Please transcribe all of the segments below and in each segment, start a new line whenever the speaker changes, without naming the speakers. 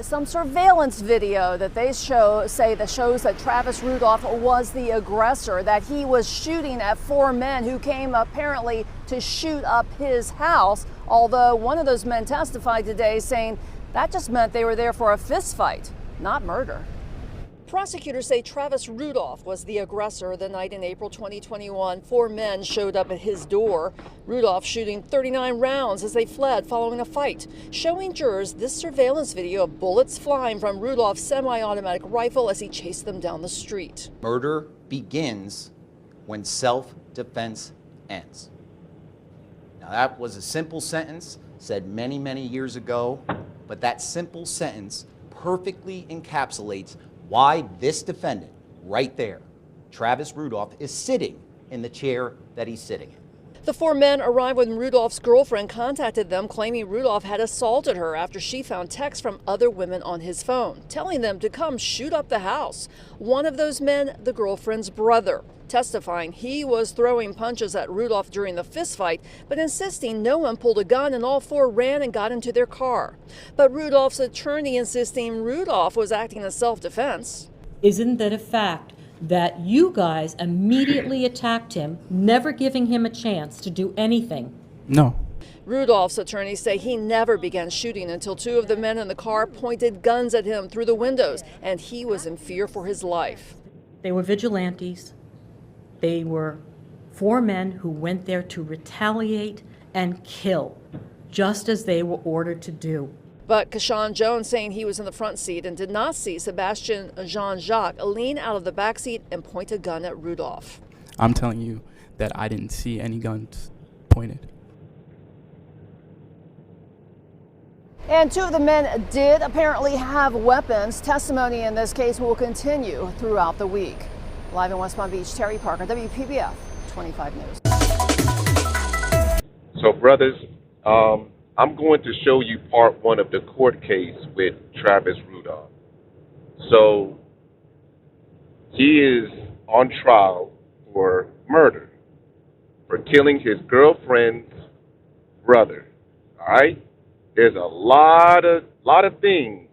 Some surveillance video that they say that shows that Travis Rudolph was the aggressor, that he was shooting at four men who came apparently to shoot up his house, although one of those men testified today saying that just meant they were there for a fist fight, not murder. Prosecutors say Travis Rudolph was the aggressor the night in April 2021. Four men showed up at his door, Rudolph shooting 39 rounds as they fled following a fight, showing jurors this surveillance video of bullets flying from Rudolph's semi-automatic rifle as he chased them down the street.
Murder begins when self-defense ends. Now, that was a simple sentence said many, many years ago, but that simple sentence perfectly encapsulates why this defendant right there, Travis Rudolph, is sitting in the chair that he's sitting in.
The four men arrived when Rudolph's girlfriend contacted them, claiming Rudolph had assaulted her after she found texts from other women on his phone, telling them to come shoot up the house. One of those men, the girlfriend's brother, testifying he was throwing punches at Rudolph during the fistfight, but insisting no one pulled a gun and all four ran and got into their car. But Rudolph's attorney insisting Rudolph was acting in self-defense.
Isn't that a fact that you guys immediately attacked him, never giving him a chance to do anything?
No.
Rudolph's attorneys say he never began shooting until two of the men in the car pointed guns at him through the windows, and he was in fear for his life.
They were vigilantes. They were four men who went there to retaliate and kill, just as they were ordered to do.
But Kashawn Jones saying he was in the front seat and did not see Sebastian Jean-Jacques lean out of the back seat and point a gun at Rudolph.
I'm telling you that I didn't see any guns pointed.
And two of the men did apparently have weapons. Testimony in this case will continue throughout the week. Live in West Palm Beach, Terry Parker, WPBF 25 News.
So, brothers, I'm going to show you part one of the court case with Travis Rudolph. So, he is on trial for murder, for killing his girlfriend's brother. All right? There's a lot of things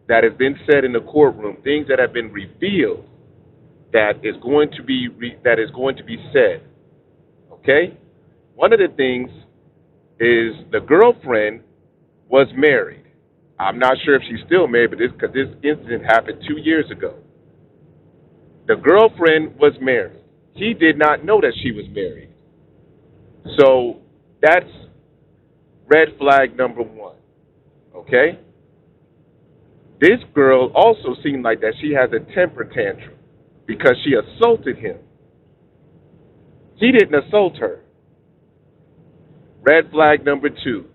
that have been said in the courtroom, things that have been revealed that is going to be said. Okay? One of the things is the girlfriend was married. I'm not sure if she's still married, but because this incident happened 2 years ago. The girlfriend was married. He did not know that she was married. So that's red flag number one. Okay? This girl also seemed like that she has a temper tantrum because she assaulted him. He didn't assault her. Red flag number two.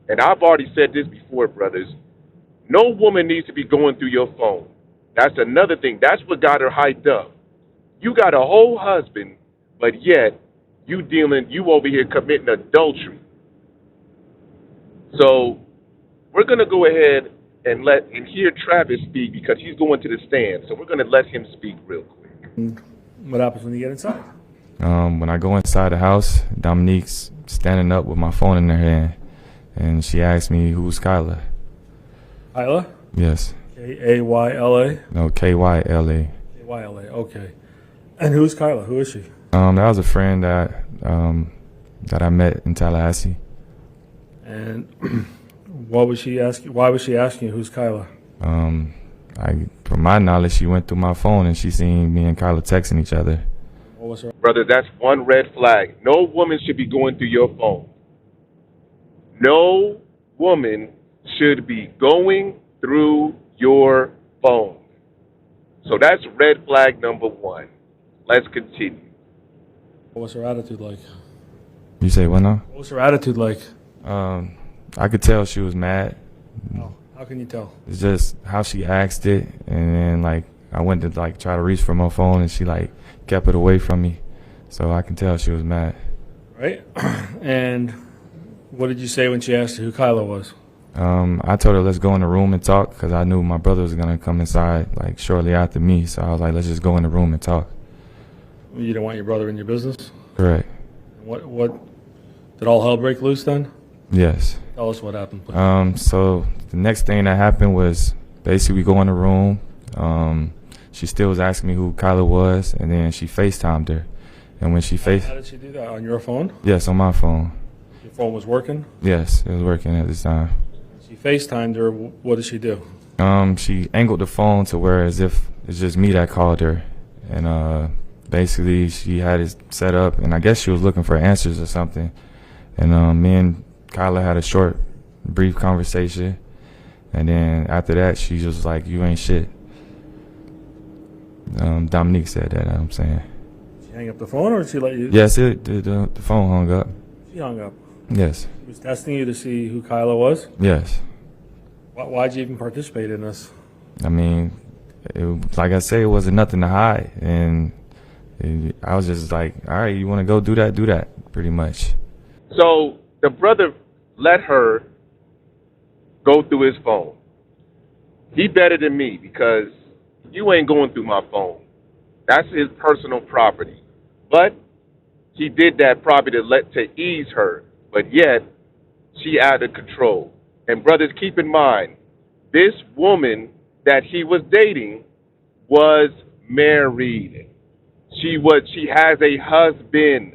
And I've already said this before, brothers. No woman needs to be going through your phone. That's another thing. That's what got her hyped up. You got a whole husband, but yet you over here committing adultery. So we're going to go ahead and hear Travis speak because he's going to the stand. So we're going to let him speak real quick.
What happens when you get inside?
When I go inside the house, Dominique's standing up with my phone in her hand, and she asked me, who's Kyla?
Kyla?
Yes.
K-A-Y-L-A?
No, K-Y-L-A.
K-Y-L-A, okay. And who's Kyla? Who is she?
That was a friend that I met in Tallahassee.
And why was she asking you who's Kyla?
From my knowledge, she went through my phone and she seen me and Kyla texting each other.
What was her?
Brother, that's one red flag. No woman should be going through your phone. No woman should be going through your phone. So that's red flag number one. Let's continue.
What was her attitude like?
You say what now?
What was her attitude like?
I could tell she was mad.
How can you tell?
It's just how she asked it, and then I went to try to reach for my phone, and she kept it away from me, so I can tell she was mad.
Right. And what did you say when she asked you who Kyla was?
I told her let's go in the room and talk because I knew my brother was gonna come inside shortly after me, so I was like, let's just go in the room and talk.
You didn't want your brother in your business?
Correct.
What did all hell break loose then?
Yes.
Tell us what happened, please.
So the next thing that happened was basically we go in the room. She still was asking me who Kyla was, and then she FaceTimed her. And when she
How did she do that? On your phone?
Yes, on my phone.
Your phone was working?
Yes, it was working at this time.
She FaceTimed her. What did she do?
She angled the phone to where as if it's just me that called her. And basically she had it set up, and I guess she was looking for answers or something. And me and Kyla had a short, brief conversation. And then after that, she just was like, you ain't shit. Dominique said that, I'm saying.
Did she hang up the phone, or did she let you?
Yes, the phone hung up.
She hung up.
Yes.
She was testing you to see who Kyla was?
Yes.
Why'd you even participate in this?
I mean, like I say, it wasn't nothing to hide. And I was just like, all right, you want to go do that, pretty much.
So the brother let her go through his phone. He better than me because you ain't going through my phone. That's his personal property. But he did that probably to ease her. But yet, she out of control. And brothers, keep in mind, this woman that he was dating was married. She has a husband.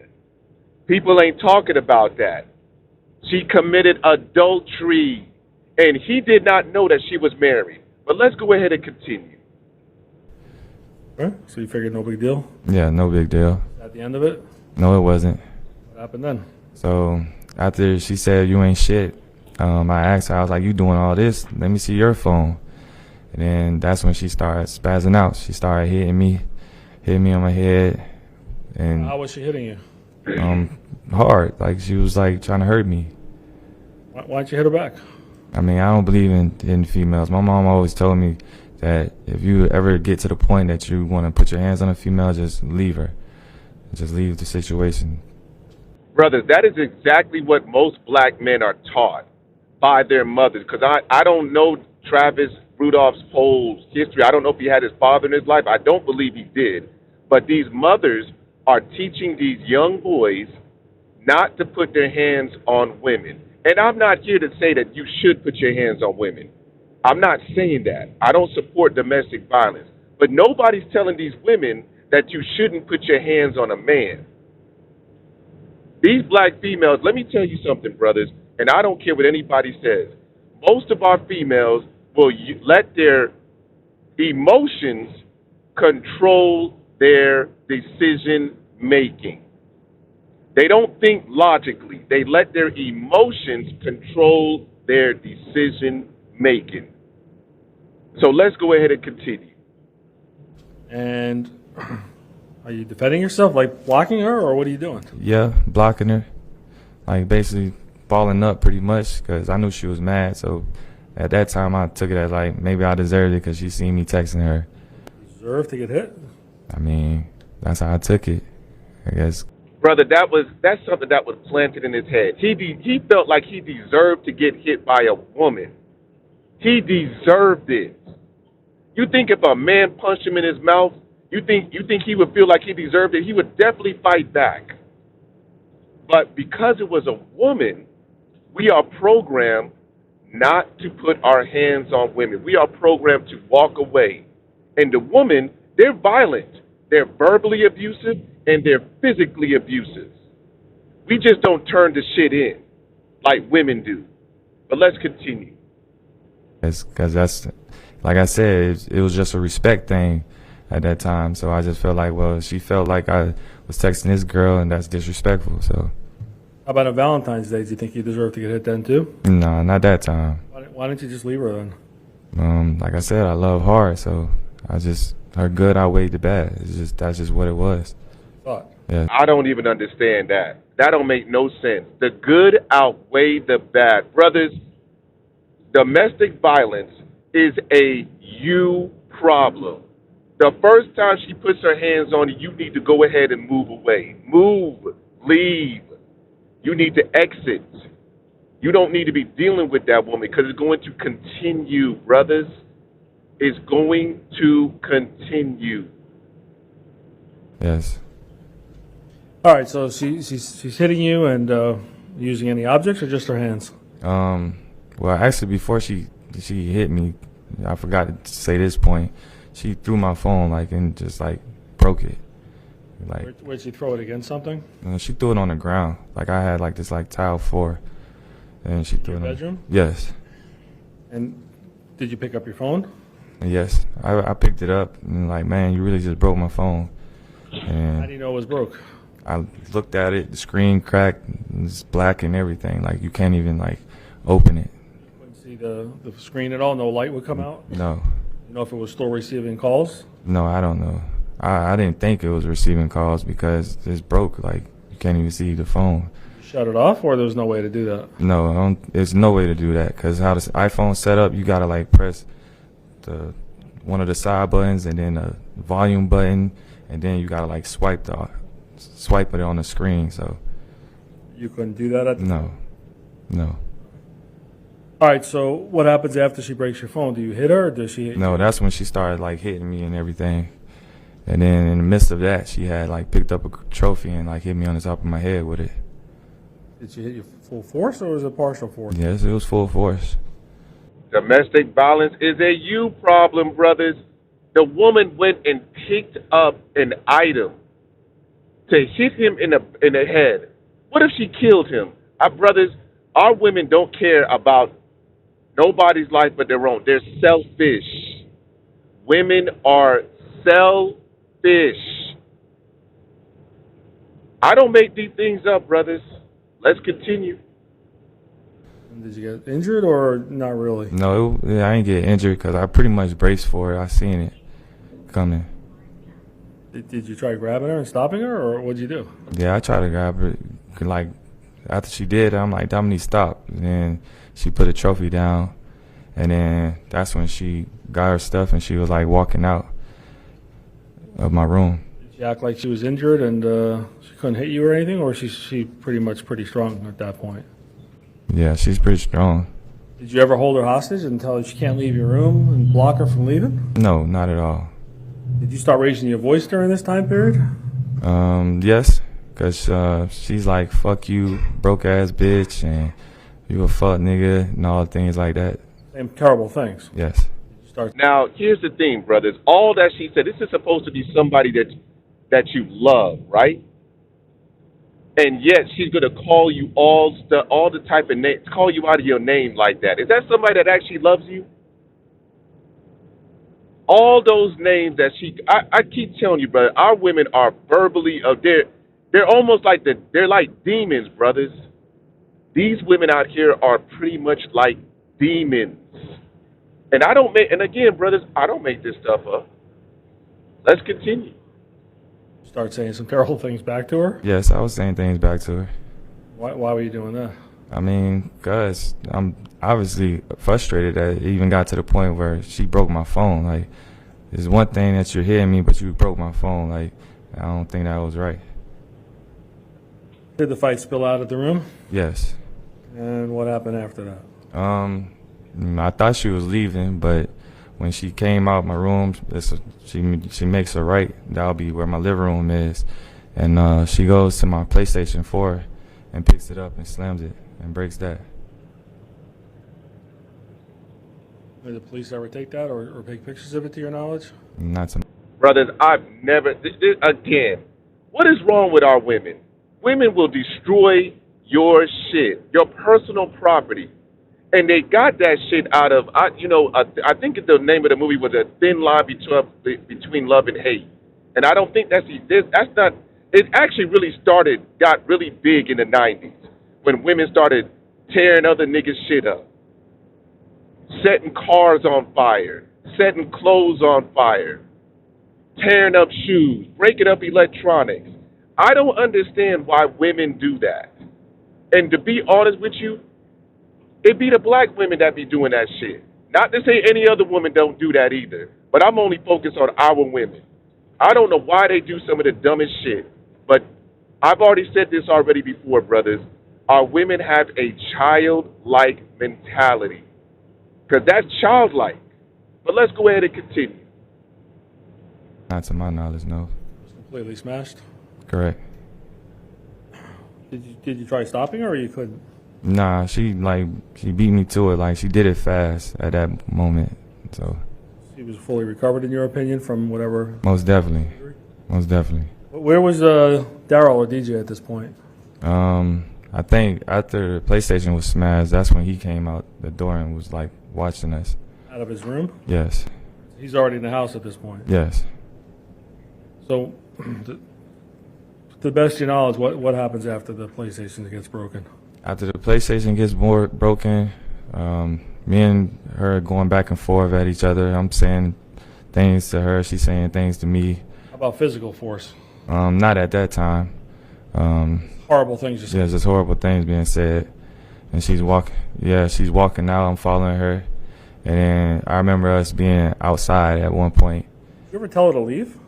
People ain't talking about that. She committed adultery. And he did not know that she was married. But let's go ahead and continue.
Right. So you figured no big deal?
Yeah, no big deal.
At the end of it?
No, it wasn't.
What happened then?
So after she said, you ain't shit, I asked her, I was like, you doing all this? Let me see your phone. And then that's when she started spazzing out. She started hitting me on my head. And
How was she hitting you?
hard. Like she was like trying to hurt me.
Why'd you hit her back?
I mean, I don't believe in females. My mom always told me that if you ever get to the point that you want to put your hands on a female, just leave her. Just leave the situation.
Brothers, that is exactly what most black men are taught by their mothers. Because I don't know Travis Rudolph's whole history. I don't know if he had his father in his life. I don't believe he did. But these mothers are teaching these young boys not to put their hands on women. And I'm not here to say that you should put your hands on women. I'm not saying that. I don't support domestic violence. But nobody's telling these women that you shouldn't put your hands on a man. These black females, let me tell you something, brothers, and I don't care what anybody says. Most of our females will let their emotions control their decision making. They don't think logically. They let their emotions control their decision making. So let's go ahead and continue.
And are you defending yourself, like blocking her, or what are you doing?
Yeah, blocking her. Like basically balling up pretty much because I knew she was mad. So at that time I took it as like maybe I deserved it because she seen me texting her.
You deserve to get hit?
I mean, that's how I took it, I guess.
Brother, that's something that was planted in his head. He felt like he deserved to get hit by a woman. He deserved it. You think if a man punched him in his mouth, you think he would feel like he deserved it? He would definitely fight back. But because it was a woman, we are programmed not to put our hands on women. We are programmed to walk away. And the woman, they're violent. They're verbally abusive and they're physically abusive. We just don't turn the shit in like women do. But let's continue.
Because that's, like I said, it was just a respect thing at that time. So I just felt like, well, she felt like I was texting this girl and that's disrespectful. So.
How about on Valentine's Day? Do you think you deserve to get hit then too?
No, not that time.
Why didn't you just leave her then?
Like I said, I love hard, so her good outweighed the bad. That's just what it was.
Thought.
Yeah.
I don't even understand that. That don't make no sense. The good outweigh the bad. Brothers, domestic violence is a you problem. The first time she puts her hands on you, you need to go ahead and move away. Move. Leave. You need to exit. You don't need to be dealing with that woman because it's going to continue, brothers. It's going to continue.
Yes.
All right, so she's hitting you, and Using any objects or just her hands?
Well, actually, before she hit me, I forgot to say this point. She threw my phone like and just like broke it. Like,
Where'd she throw it, against something?
she threw it on the ground. Like I had like this like tile floor, and she threw
Your
it.
bedroom?
Yes,
And did you pick up your phone?
yes. I picked it up and like, man, you really just broke my phone.
How
And
do you know it was broke?
I looked at it, the screen cracked, it's black and everything. Like you can't even like open it.
Couldn't see the screen at all? No light would come out?
No,
You know if it was still receiving calls?
no, I don't know. I didn't think it was receiving calls because it's broke. Like you can't even see the phone.
You shut it off, or there was no way to do that?
No, there's no way to do that because how this iPhone set up, you gotta like press one of the side buttons and then the volume button, and then you gotta like swipe it on the screen. So
You couldn't do that at the time?
no.
All right, so what happens after she breaks your phone? Do you hit her, or does she hit
No,
you?
that's when she started like hitting me and everything. And then in the midst of that, she had like picked up a trophy and like hit me on the top of my head with it.
Did she hit you full force, or was it partial force?
Yes, it was full force.
Domestic violence is a you problem, brothers. The woman went and picked up an item to hit him in the head. What if she killed him? Our brothers, our women don't care about nobody's life but their own. They're selfish. Women are selfish. I don't make these things up, brothers. Let's continue.
Did you get injured, or not really?
No, I ain't get injured because I pretty much braced for it. I seen it coming.
Did you try grabbing her and stopping her, or what'd you do?
Yeah, I tried to grab her. Like after she did, I'm like, Dominique, stop. And then she put a trophy down, and then that's when she got her stuff and she was like walking out of my room.
Did she act like she was injured and she couldn't hit you or anything, or she pretty strong at that point?
Yeah, she's pretty strong.
Did you ever hold her hostage and tell her she can't leave your room and block her from leaving?
No, not at all.
Did you start raising your voice during this time period?
Yes, because she's like, fuck you, broke ass bitch, and you a fuck nigga, and all things like that.
Same terrible things.
Yes.
Now, here's the thing, brothers. All that she said, this is supposed to be somebody that you love, right? And yet she's gonna call you all the type of names, call you out of your name like that. Is that somebody that actually loves you? All those names that I keep telling you, brother. Our women are verbally, they're almost like they're like demons, brothers. These women out here are pretty much like demons. And again, brothers, I don't make this stuff up. Let's continue.
Start saying some terrible things back to her?
Yes, I was saying things back to her.
Why were you doing that?
I mean, because I'm obviously frustrated that it even got to the point where she broke my phone. Like, it's one thing that you're hitting me, but you broke my phone. Like, I don't think that was right.
Did the fight spill out of the room?
Yes.
And what happened after that?
I thought she was leaving, but when she came out my room, she makes a right. That'll be where my living room is. And she goes to my PlayStation 4 and picks it up and slams it and breaks that.
Did the police ever take that or take pictures of it, to your knowledge?
Not to
Brothers, I've never, again, what is wrong with our women? Women will destroy your shit, your personal property. And they got that shit out of, I think the name of the movie was A Thin Line Between Love and Hate. And I don't think that's not, it actually really got really big in the 90s when women started tearing other niggas' shit up, setting cars on fire, setting clothes on fire, tearing up shoes, breaking up electronics. I don't understand why women do that. And to be honest with you, it be the black women that be doing that shit. Not to say any other woman don't do that either, but I'm only focused on our women. I don't know why they do some of the dumbest shit, but I've already said this already before, brothers. Our women have a childlike mentality, because that's childlike. But let's go ahead and continue.
my knowledge, no.
Completely smashed?
Correct.
Did you try stopping her, or you couldn't?
Nah, she beat me to it. Like, she did it fast at that moment. So
She was fully recovered, in your opinion, from whatever?
most definitely.
Where was Daryl or DJ at this point?
I think after the PlayStation was smashed, that's when he came out the door and was like watching us.
Out of his room?
Yes.
He's already in the house at this point.
Yes.
So, to the best of your knowledge, what happens after the PlayStation gets broken?
After the PlayStation gets broken, me and her going back and forth at each other. I'm saying things to her, she's saying things to me.
How about physical force?
Not at that time.
Horrible things just
Yeah, just horrible things being said. And she's walking out. I'm following her. And then I remember us being outside at one point.
Did you ever tell her to leave?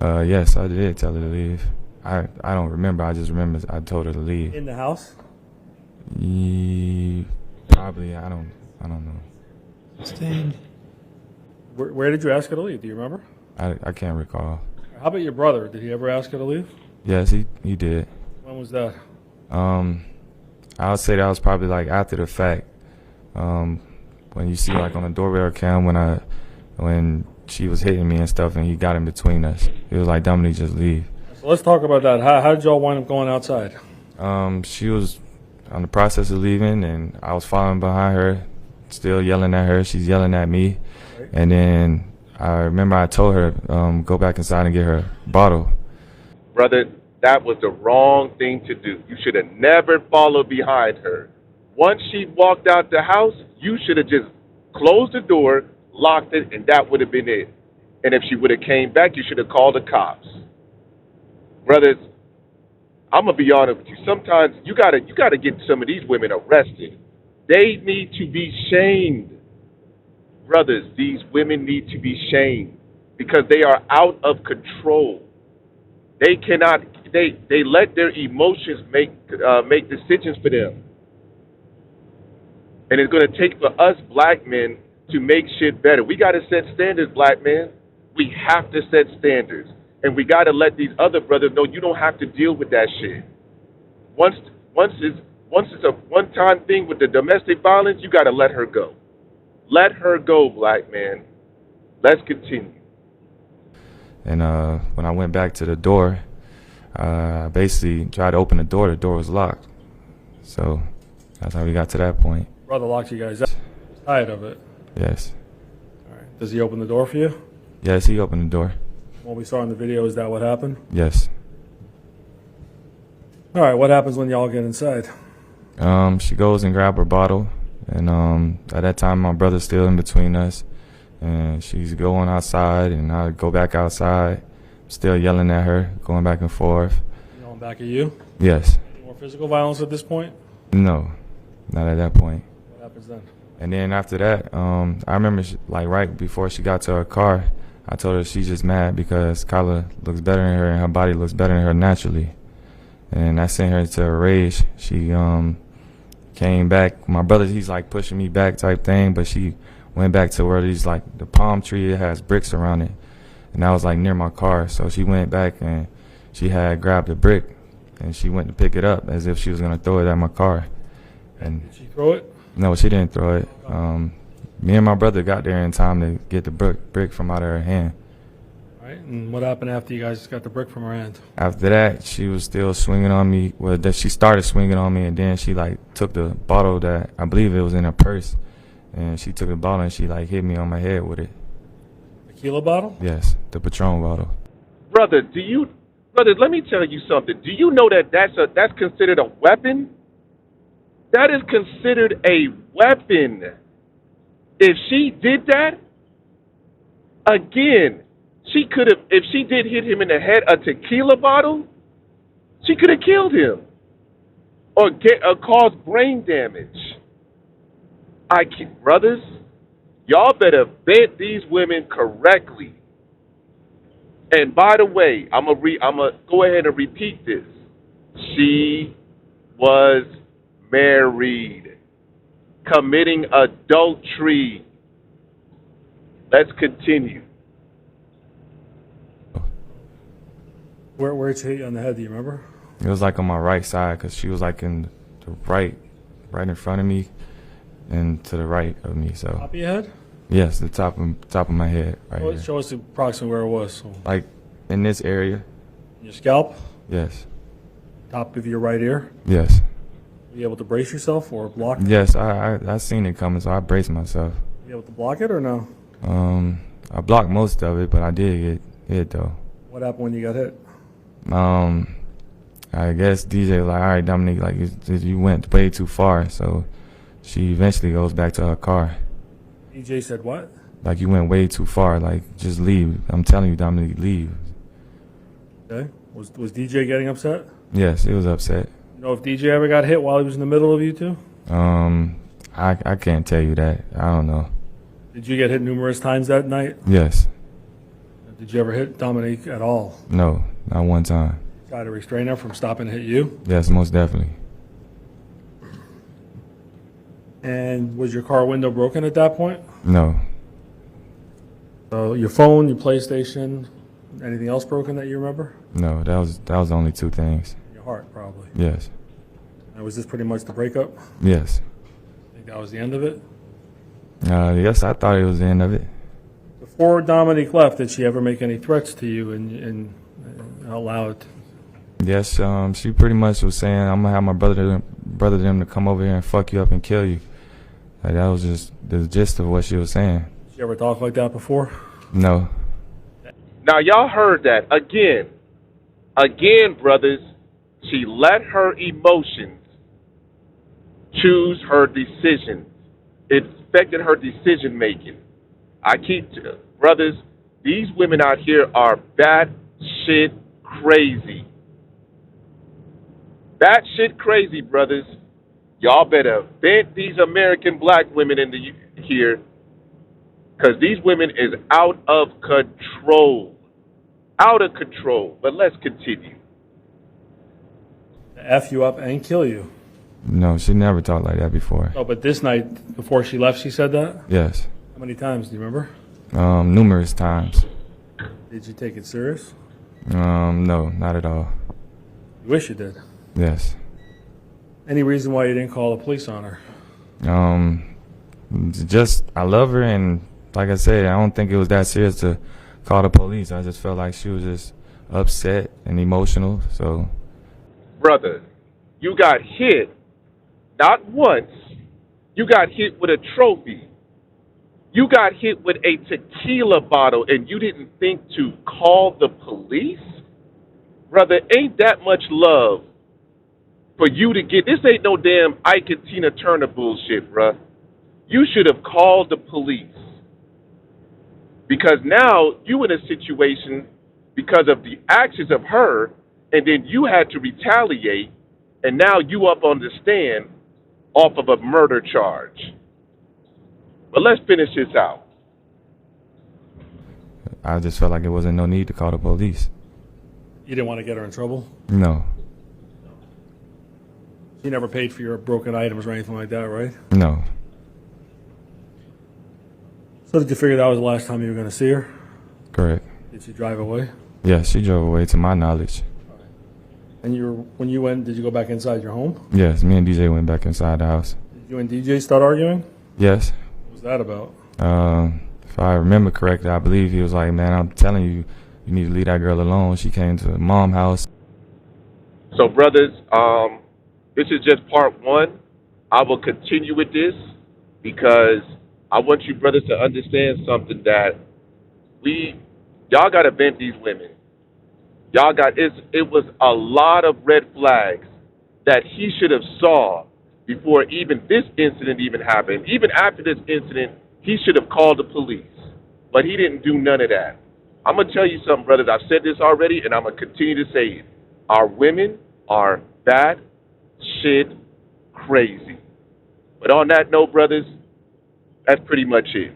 Yes, I did tell her to leave. I don't remember. I just remember I told her to leave.
In the house?
Probably. I don't know.
Where did you ask her to leave? Do you remember?
I can't recall.
How about your brother? Did he ever ask her to leave?
Yes, he did.
When was that?
I would say that was probably like after the fact. When you see like on the doorbell cam when she was hitting me and stuff and he got in between us. It was like, Dominique, just leave.
So let's talk about that. How did y'all wind up going outside?
She was on the process of leaving and I was following behind her, still yelling at her. She's yelling at me. Right. And then I remember I told her, go back inside and get her bottle.
Brother, that was the wrong thing to do. You should have never followed behind her. Once she walked out the house, you should have just closed the door, locked it, and that would have been it. And if she would have came back, you should have called the cops. Brothers, I'm gonna be honest with you. Sometimes you gotta get some of these women arrested. They need to be shamed. Brothers, these women need to be shamed because they are out of control. They cannot. They let their emotions make decisions for them. And it's going to take for us black men to make shit better. We got to set standards, black men. We have to set standards. And we got to let these other brothers know you don't have to deal with that shit. Once it's a one-time thing with the domestic violence, you got to let her go. Let her go, black man. Let's continue.
And when I went back to the door, I basically tried to open the door. The door was locked. So that's how we got to that point.
Brother locked you guys out. Tired of it.
Yes.
All right. Does he open the door for you?
Yes, he opened the door.
What we saw in the video, is that what happened?
Yes.
All right. What happens when y'all get inside?
She goes and grabs her bottle. And at that time, my brother's still in between us. And she's going outside, and I go back outside, still yelling at her, going back and forth.
Yelling back at you?
Yes.
Any more physical violence at this point?
No, not at that point.
What happens then?
And then after that, I remember right before she got to her car, I told her she's just mad because Kyla looks better than her and her body looks better than her naturally. And I sent her to a rage. She came back. My brother, he's like pushing me back type thing, but she went back to where these like the palm tree, it has bricks around it. And that was like near my car. So she went back and she had grabbed a brick and she went to pick it up as if she was going to throw it at my car. And
did she throw it?
No, she didn't throw it. Me and my brother got there in time to get the brick from out of her hand.
All right. And what happened after you guys got the brick from her hand?
After that, she was still swinging on me. Well, she started swinging on me, and then she like took the bottle that I believe it was in her purse, and she took the bottle and she like hit me on my head with it.
Tequila bottle?
Yes, the Patron bottle.
Brother, let me tell you something. Do you know that that's considered a weapon? That is considered a weapon. If she did that, again, she could have, if she did hit him in the head, a tequila bottle, she could have killed him or caused brain damage. Brothers, y'all better vet these women correctly. And by the way, I'm gonna go ahead and repeat this. She was married, committing adultery. Let's continue.
Where did she hit you on the head? Do you remember?
It was like on my right side because she was like in the right in front of me and to the right of me. So
Top of your head?
yes, the top of my head right
Well,
here.
show us approximately where it was. So,
Like in this area.
your scalp,
Yes.
top of your right ear.
Yes.
Were you able to brace yourself or block it?
Yes, I seen it coming, so I braced myself.
Were you able to block it or no?
I blocked most of it, but I did get hit though.
What happened when you got hit?
I guess DJ was like, all right, Dominique, like you went way too far, so she eventually goes back to her car.
DJ said what?
Like, you went way too far, like, just leave. I'm telling you, Dominique, leave.
Okay. Was DJ getting upset?
Yes, it was upset.
You know if DJ ever got hit while he was in the middle of you two?
I can't tell you that. I don't know.
Did you get hit numerous times that night?
Yes.
Did you ever hit Dominique at all?
No, not one time.
Try to restrain her from stopping to hit you?
Yes, most definitely.
And was your car window broken at that point?
No.
So your phone, your PlayStation, anything else broken that you remember?
No, that was the only two things.
Your heart, probably.
Yes.
And was this pretty much the breakup?
Yes.
Think that was the end of it?
Yes, I thought it was the end of it.
Before Dominique left, did she ever make any threats to you and out loud?
Yes, she pretty much was saying, I'm gonna have my brother them to come over here and fuck you up and kill you. Like, that was just the gist of what she was saying.
Did she ever talk like that before?
No.
Now, y'all heard that. Again, brothers, she let her emotions choose her decisions. It affected her decision making. Brothers, these women out here are batshit crazy. Batshit crazy, brothers. Y'all better vent these American black women here, because these women is out of control. Out of control. But let's continue.
To F you up and kill you.
No, she never talked like that before.
Oh, but this night, before she left, she said that?
Yes.
How many times, do you remember?
Numerous times.
Did you take it serious?
No, not at all.
You wish you did.
Yes.
Any reason why you didn't call the police on her?
Just, I love her, and like I said, I don't think it was that serious to call the police. I just felt like she was just upset and emotional, so.
Brother, you got hit not once. You got hit with a trophy. You got hit with a tequila bottle, and you didn't think to call the police? Brother, ain't that much love for you to get? This ain't no damn Ike and Tina Turner bullshit, bruh. You should have called the police. Because now you in a situation because of the actions of her, and then you had to retaliate, and now you up on the stand off of a murder charge. But let's finish this out.
I just felt like there wasn't no need to call the police.
You didn't want to get her in trouble?
No.
You never paid for your broken items or anything like that, right?
No.
So did you figure that was the last time you were going to see her?
Correct.
Did she drive away?
Yes, she drove away to my knowledge.
And when you went, did you go back inside your home?
Yes, me and DJ went back inside the house.
Did you and DJ start arguing?
Yes.
What was that about?
If I remember correctly, I believe he was like, man, I'm telling you, you need to leave that girl alone. She came to the mom's house.
So, brothers, this is just part one. I will continue with this because I want you brothers to understand something, that y'all got to vent these women. It was a lot of red flags that he should have saw before even this incident even happened. Even after this incident, he should have called the police. But he didn't do none of that. I'm going to tell you something, brothers. I've said this already, and I'm going to continue to say it. Our women are bad shit crazy. But on that note, brothers, that's pretty much it.